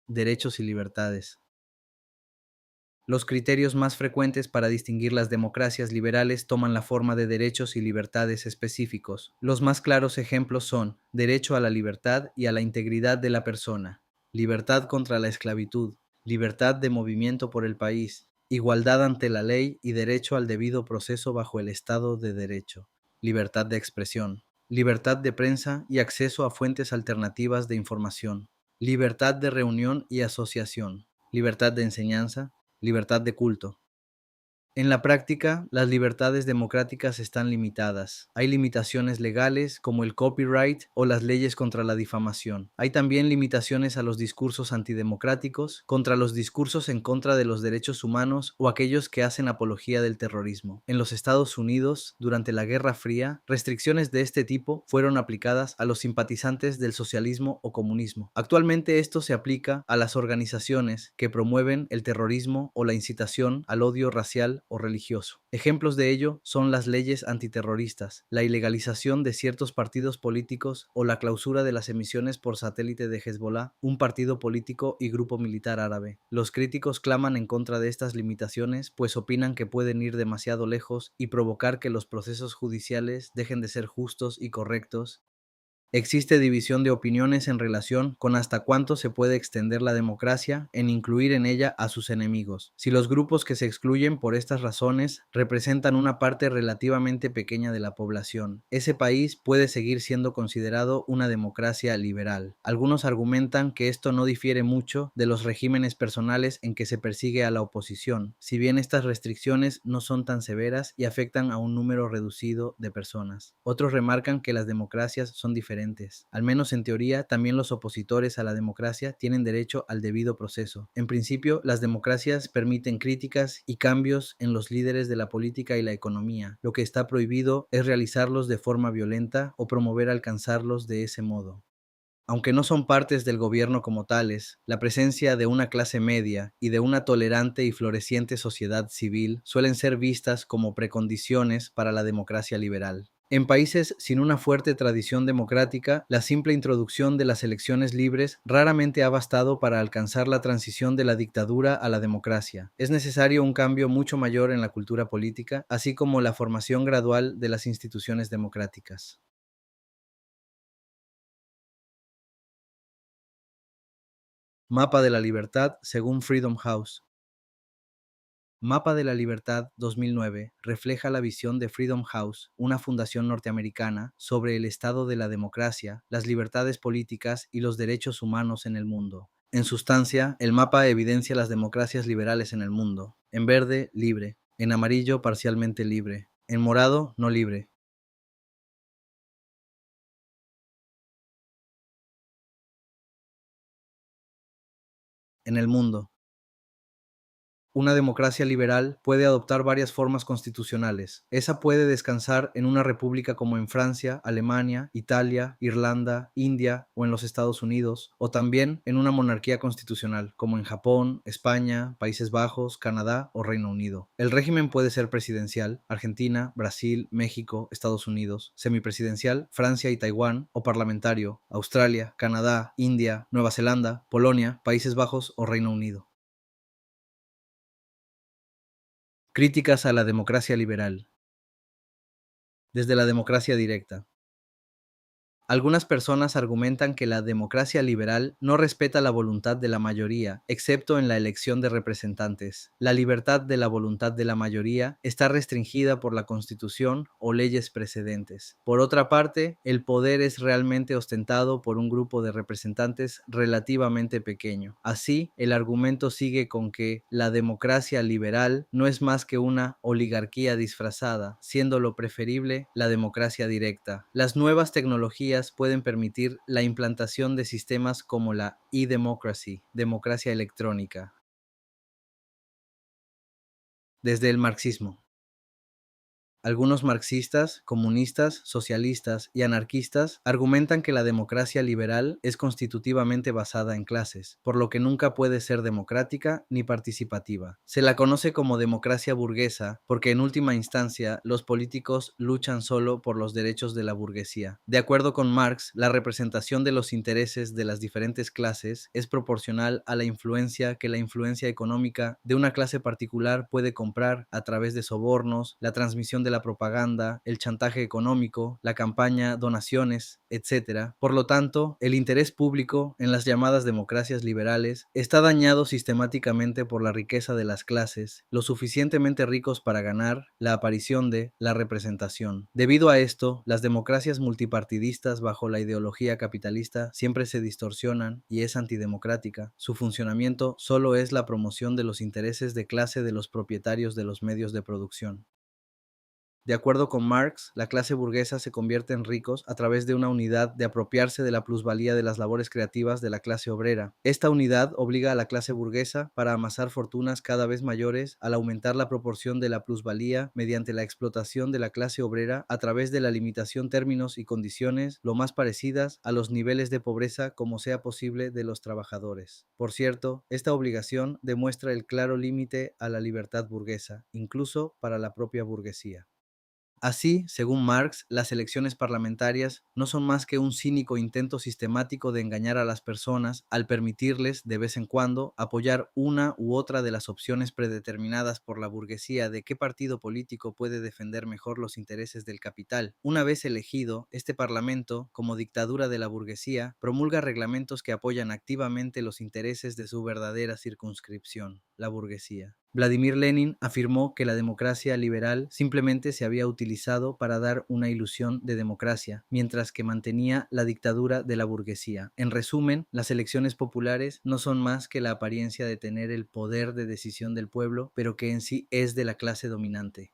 derechos y libertades. Los criterios más frecuentes para distinguir las democracias liberales toman la forma de derechos y libertades específicos. Los más claros ejemplos son derecho a la libertad y a la integridad de la persona, libertad contra la esclavitud, libertad de movimiento por el país, igualdad ante la ley y derecho al debido proceso bajo el Estado de Derecho, libertad de expresión, libertad de prensa y acceso a fuentes alternativas de información, libertad de reunión y asociación, libertad de enseñanza, libertad de culto. En la práctica, las libertades democráticas están limitadas. Hay limitaciones legales como el copyright o las leyes contra la difamación. Hay también limitaciones a los discursos antidemocráticos, contra los discursos en contra de los derechos humanos o aquellos que hacen apología del terrorismo. En los Estados Unidos, durante la Guerra Fría, restricciones de este tipo fueron aplicadas a los simpatizantes del socialismo o comunismo. Actualmente esto se aplica a las organizaciones que promueven el terrorismo o la incitación al odio racial o religioso. Ejemplos de ello son las leyes antiterroristas, la ilegalización de ciertos partidos políticos o la clausura de las emisiones por satélite de Hezbollah, un partido político y grupo militar árabe. Los críticos claman en contra de estas limitaciones, pues opinan que pueden ir demasiado lejos y provocar que los procesos judiciales dejen de ser justos y correctos. Existe división de opiniones en relación con hasta cuánto se puede extender la democracia en incluir en ella a sus enemigos. Si los grupos que se excluyen por estas razones representan una parte relativamente pequeña de la población, ese país puede seguir siendo considerado una democracia liberal. Algunos argumentan que esto no difiere mucho de los regímenes personales en que se persigue a la oposición, si bien estas restricciones no son tan severas y afectan a un número reducido de personas. Otros remarcan que las democracias son diferentes. Al menos en teoría, también los opositores a la democracia tienen derecho al debido proceso. En principio, las democracias permiten críticas y cambios en los líderes de la política y la economía. Lo que está prohibido es realizarlos de forma violenta o promover alcanzarlos de ese modo. Aunque no son partes del gobierno como tales, la presencia de una clase media y de una tolerante y floreciente sociedad civil suelen ser vistas como precondiciones para la democracia liberal. En países sin una fuerte tradición democrática, la simple introducción de las elecciones libres raramente ha bastado para alcanzar la transición de la dictadura a la democracia. Es necesario un cambio mucho mayor en la cultura política, así como la formación gradual de las instituciones democráticas. Mapa de la libertad según Freedom House. Mapa de la Libertad 2009 refleja la visión de Freedom House, una fundación norteamericana, sobre el estado de la democracia, las libertades políticas y los derechos humanos en el mundo. En sustancia, el mapa evidencia las democracias liberales en el mundo. En verde, libre. En amarillo, parcialmente libre. En morado, no libre. En el mundo. Una democracia liberal puede adoptar varias formas constitucionales. Esa puede descansar en una república como en Francia, Alemania, Italia, Irlanda, India o en los Estados Unidos, o también en una monarquía constitucional, como en Japón, España, Países Bajos, Canadá o Reino Unido. El régimen puede ser presidencial, Argentina, Brasil, México, Estados Unidos, semipresidencial, Francia y Taiwán, o parlamentario, Australia, Canadá, India, Nueva Zelanda, Polonia, Países Bajos o Reino Unido. Críticas a la democracia liberal. Desde la democracia directa. Algunas personas argumentan que la democracia liberal no respeta la voluntad de la mayoría, excepto en la elección de representantes. La libertad de la voluntad de la mayoría está restringida por la Constitución o leyes precedentes. Por otra parte, el poder es realmente ostentado por un grupo de representantes relativamente pequeño. Así, el argumento sigue con que la democracia liberal no es más que una oligarquía disfrazada, siendo lo preferible la democracia directa. Las nuevas tecnologías pueden permitir la implantación de sistemas como la e-democracy, democracia electrónica, desde el marxismo. Algunos marxistas, comunistas, socialistas y anarquistas argumentan que la democracia liberal es constitutivamente basada en clases, por lo que nunca puede ser democrática ni participativa. Se la conoce como democracia burguesa porque en última instancia los políticos luchan solo por los derechos de la burguesía. De acuerdo con Marx, la representación de los intereses de las diferentes clases es proporcional a la influencia que la influencia económica de una clase particular puede comprar a través de sobornos, la transmisión de la propaganda, el chantaje económico, la campaña, donaciones, etcétera. Por lo tanto, el interés público en las llamadas democracias liberales está dañado sistemáticamente por la riqueza de las clases, lo suficientemente ricos para ganar, la aparición de la representación. Debido a esto, las democracias multipartidistas bajo la ideología capitalista siempre se distorsionan y es antidemocrática. Su funcionamiento solo es la promoción de los intereses de clase de los propietarios de los medios de producción. De acuerdo con Marx, la clase burguesa se convierte en ricos a través de una unidad de apropiarse de la plusvalía de las labores creativas de la clase obrera. Esta unidad obliga a la clase burguesa para amasar fortunas cada vez mayores al aumentar la proporción de la plusvalía mediante la explotación de la clase obrera a través de la limitación términos y condiciones lo más parecidas a los niveles de pobreza como sea posible de los trabajadores. Por cierto, esta obligación demuestra el claro límite a la libertad burguesa, incluso para la propia burguesía. Así, según Marx, las elecciones parlamentarias no son más que un cínico intento sistemático de engañar a las personas al permitirles, de vez en cuando, apoyar una u otra de las opciones predeterminadas por la burguesía de qué partido político puede defender mejor los intereses del capital. Una vez elegido, este parlamento, como dictadura de la burguesía, promulga reglamentos que apoyan activamente los intereses de su verdadera circunscripción, la burguesía. Vladimir Lenin afirmó que la democracia liberal simplemente se había utilizado para dar una ilusión de democracia, mientras que mantenía la dictadura de la burguesía. En resumen, las elecciones populares no son más que la apariencia de tener el poder de decisión del pueblo, pero que en sí es de la clase dominante.